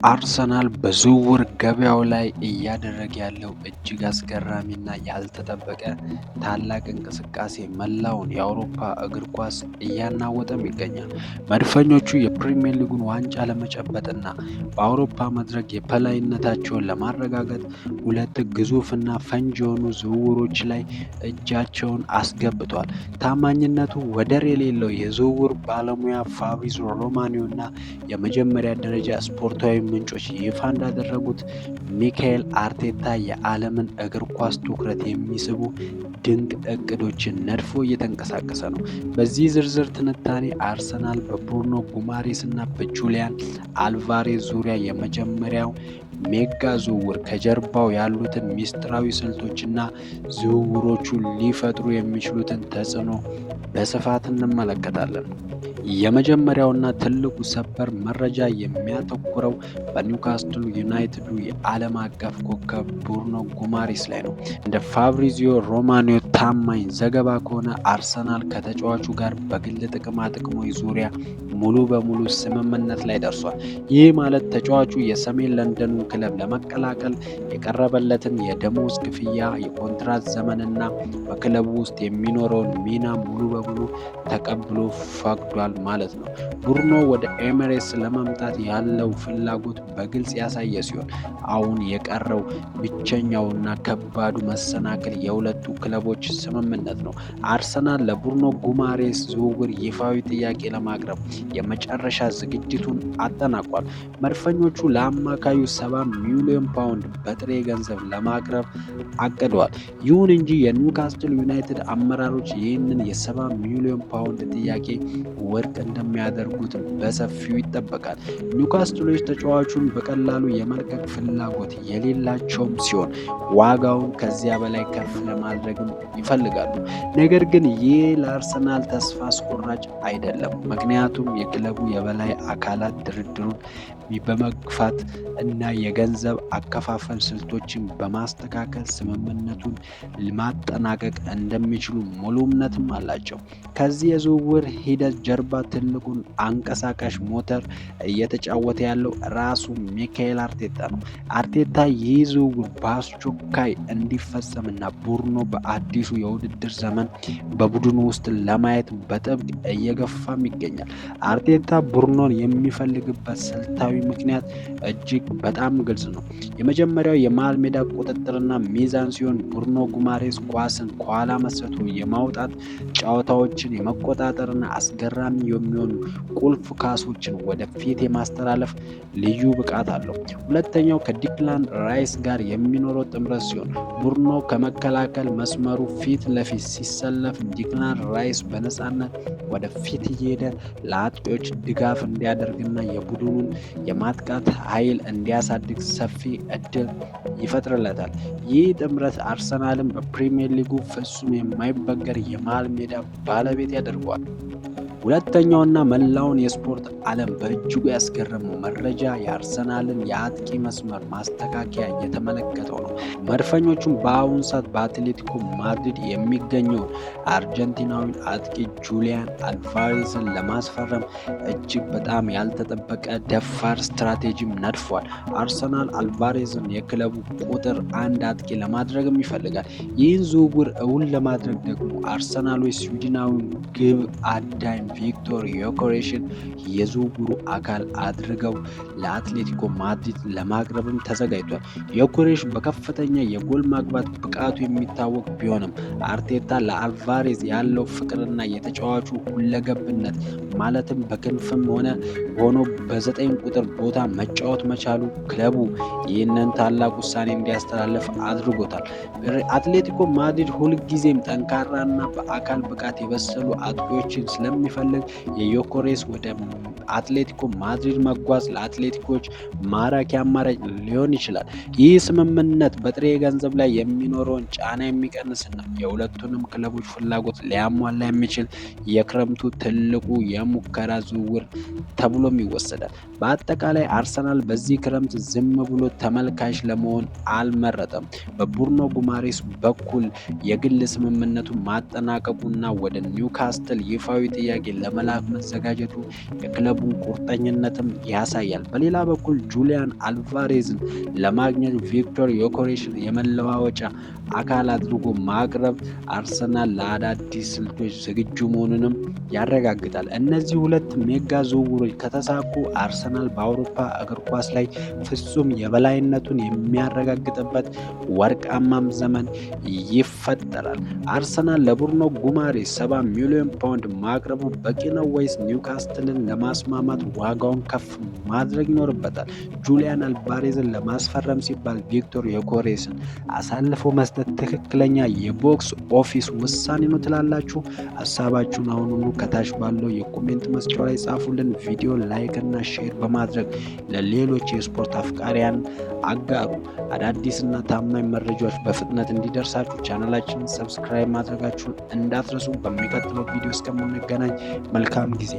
አርሰናል በዝውውር ገበያው ላይ እያደረገ ያለው እጅግ አስገራሚና ያልተጠበቀ ታላቅ እንቅስቃሴ መላውን የአውሮፓ እግር ኳስ እያናወጠም ይገኛል። መድፈኞቹ የፕሪሚየር ሊጉን ዋንጫ ለመጨበጥና በአውሮፓ መድረክ የበላይነታቸውን ለማረጋገጥ ሁለት ግዙፍና ፈንጂ የሆኑ ዝውውሮች ላይ እጃቸውን አስገብቷል። ታማኝነቱ ወደር የሌለው የዝውውር ባለሙያ ፋብሪዚዮ ሮማኒዮ እና የመጀመሪያ ደረጃ ስፖርታዊ ምንጮች ይፋ እንዳደረጉት ሚካኤል አርቴታ የዓለምን እግር ኳስ ትኩረት የሚስቡ ድንቅ እቅዶችን ነድፎ እየተንቀሳቀሰ ነው። በዚህ ዝርዝር ትንታኔ አርሰናል በብሩኖ ጉማሬስ እና በጁሊያን አልቫሬዝ ዙሪያ የመጀመሪያው ሜጋ ዝውውር ከጀርባው ያሉትን ሚስጥራዊ ስልቶችና ዝውውሮቹ ሊፈጥሩ የሚችሉትን ተጽዕኖ በስፋት እንመለከታለን። የመጀመሪያውና ትልቁ ሰበር መረጃ የሚያተኩረው በኒውካስትል ዩናይትዱ የዓለም አቀፍ ኮከብ ብሩኖ ጉማሬስ ላይ ነው። እንደ ፋብሪዚዮ ሮማኒዮ ታማኝ ዘገባ ከሆነ አርሰናል ከተጫዋቹ ጋር በግል ጥቅሞች ዙሪያ ሙሉ በሙሉ ስምምነት ላይ ደርሷል። ይህ ማለት ተጫዋቹ የሰሜን ለንደኑ ክለብ ለመቀላቀል የቀረበለትን የደሞዝ ክፍያ፣ የኮንትራት ዘመንና በክለቡ ውስጥ የሚኖረውን ሚና ሙሉ በሙሉ ተቀብሎ ፈቅዷል ማለት ነው። ብሩኖ ወደ ኤሚሬትስ ለመምጣት ያለው ፍላጎት በግልጽ ያሳየ ሲሆን አሁን የቀረው ብቸኛውና ከባዱ መሰናክል የሁለቱ ክለቦች ስምምነት ነው። አርሰናል ለብሩኖ ጉማሬስ ዝውውር ይፋዊ ጥያቄ ለማቅረብ የመጨረሻ ዝግጅቱን አጠናቋል። መድፈኞቹ ለአማካዩ 70 ሚሊዮን ፓውንድ በጥሬ ገንዘብ ለማቅረብ አቅደዋል። ይሁን እንጂ የኒውካስትል ዩናይትድ አመራሮች ይህንን የ70 ሚሊዮን ፓውንድ ጥያቄ ውድቅ እንደሚያደርጉት በሰፊው ይጠበቃል። ኒውካስትሎች ተጫዋቹን በቀላሉ የመልቀቅ ፍላጎት የሌላቸውም ሲሆን ዋጋውን ከዚያ በላይ ከፍ ለማድረግም ይፈልጋሉ። ነገር ግን ይህ ለአርሰናል ተስፋ አስቆራጭ አይደለም፣ ምክንያቱም የክለቡ የበላይ አካላት ድርድሩን በመግፋት እና የገንዘብ አከፋፈል ስልቶችን በማስተካከል ስምምነቱን ማጠናቀቅ እንደሚችሉ ሙሉ እምነትም አላቸው። ከዚህ የዝውውር ሂደት ጀርባ ትልቁን አንቀሳቃሽ ሞተር እየተጫወተ ያለው ራሱ ሚካኤል አርቴታ ነው። አርቴታ ይህ ዝውውር በአስቸኳይ እንዲፈጸምና ብሩኖ በአዲሱ የውድድር ዘመን በቡድኑ ውስጥ ለማየት በጥብቅ እየገፋም ይገኛል። አርቴታ ብሩኖን የሚፈልግበት ስልታዊ ምክንያት እጅግ በጣም ግልጽ ነው። የመጀመሪያው የመሃል ሜዳ ቁጥጥርና ሚዛን ሲሆን ብሩኖ ጉማሬስ ኳስን ከኋላ መስርቶ የማውጣት ጨዋታዎችን የመቆጣጠርና አስገራሚ የሚሆኑ ቁልፍ ኳሶችን ወደ ፊት የማስተላለፍ ልዩ ብቃት አለው። ሁለተኛው ከዲክላን ራይስ ጋር የሚኖረው ጥምረት ሲሆን ብሩኖ ከመከላከል መስመሩ ፊት ለፊት ሲሰለፍ ዲክላን ራይስ በነፃነት ወደ ፊት እየሄደ ለአጥቂዎች ድጋፍ እንዲያደርግና የቡድኑን የማጥቃት ኃይል እንዲያሳድግ ሰፊ እድል ይፈጥርለታል። ይህ ጥምረት አርሰናልን በፕሪሚየር ሊጉ ፍጹም የማይበገር የመሃል ሜዳ ባለቤት ያደርገዋል። ሁለተኛውና መላውን የስፖርት ዓለም በእጅጉ ያስገረመው መረጃ የአርሰናልን የአጥቂ መስመር ማስተካከያ የተመለከተው ነው። መድፈኞቹም በአሁኑ ሰዓት በአትሌቲኮ ማድሪድ የሚገኘውን አርጀንቲናዊን አጥቂ ጁሊያን አልቫሬዝን ለማስፈረም እጅግ በጣም ያልተጠበቀ ደፋር ስትራቴጂም ነድፏል። አርሰናል አልቫሬዝን የክለቡ ቁጥር 1 አጥቂ ለማድረግም ይፈልጋል። ይህን ዝውውር እውን ለማድረግ ደግሞ አርሰናሎች ስዊድናዊን ግብ አዳኝ ቪክቶር ዮኬሬሽን የዝውውሩ አካል አድርገው ለአትሌቲኮ ማድሪድ ለማቅረብም ተዘጋጅቷል። ዮኬሬሽ በከፍተኛ የጎል ማግባት ብቃቱ የሚታወቅ ቢሆንም አርቴታ ለአልቫሬዝ ያለው ፍቅርና የተጫዋቹ ሁለገብነት ማለትም በክንፍም ሆኖ በ9 ቁጥር ቦታ መጫወት መቻሉ ክለቡ ይህንን ታላቅ ውሳኔ እንዲያስተላልፍ አድርጎታል። አትሌቲኮ ማድሪድ ሁልጊዜም ጠንካራና በአካል ብቃት የበሰሉ አጥቂዎችን ስለሚፈልግ የዮኬሬሽ ወደ አትሌቲኮ ማድሪድ መጓዝ ለአትሌቲኮች ማራኪ አማራጭ ሊሆን ይችላል። ይህ ስምምነት በጥሬ ገንዘብ ላይ የሚኖረውን ጫና የሚቀንስና የሁለቱንም ክለቦች ፍላጎት ሊያሟላ የሚችል የክረምቱ ትልቁ የሙከራ ዝውውር ተብሎም ይወሰዳል። በአጠቃላይ አርሰናል በዚህ ክረምት ዝም ብሎ ተመልካች ለመሆን አልመረጠም። በብሩኖ ጉማሬስ በኩል የግል ስምምነቱን ማጠናቀቁና ወደ ኒውካስትል ይፋዊ ጥያቄ ለመላክ መዘጋጀቱ የክለቡ የክለቡን ቁርጠኝነትም ያሳያል። በሌላ በኩል ጁሊያን አልቫሬዝን ለማግኘት ቪክቶር ዮኬሬስን የመለዋወጫ አካል አድርጎ ማቅረብ አርሰናል ለአዳዲስ ስልቶች ዝግጁ መሆኑንም ያረጋግጣል። እነዚህ ሁለት ሜጋ ዝውውሮች ከተሳኩ አርሰናል በአውሮፓ እግር ኳስ ላይ ፍጹም የበላይነቱን የሚያረጋግጥበት ወርቃማም ዘመን ይፈጠራል። አርሰናል ለብሩኖ ጉማሬ 70 ሚሊዮን ፓውንድ ማቅረቡ በቂ ነው ወይስ ኒውካስትልን ለማስማማት ዋጋውን ከፍ ማድረግ ይኖርበታል? ጁሊያን አልቫሬዝን ለማስፈረም ሲባል ቪክቶር ዮኬሬስን አሳልፎ መስጠት ትክክለኛ የቦክስ ኦፊስ ውሳኔ ነው ትላላችሁ? ሀሳባችሁን አሁኑኑ ከታች ባለው የኮሜንት መስጫው ላይ ጻፉልን። ቪዲዮ ላይክ እና ሼር በማድረግ ለሌሎች የስፖርት አፍቃሪያን አጋሩ። አዳዲስና ታማኝ መረጃዎች በፍጥነት እንዲደርሳችሁ ቻናላችንን ሰብስክራይብ ማድረጋችሁን እንዳትረሱ። በሚቀጥለው ቪዲዮ እስከምንገናኝ መልካም ጊዜ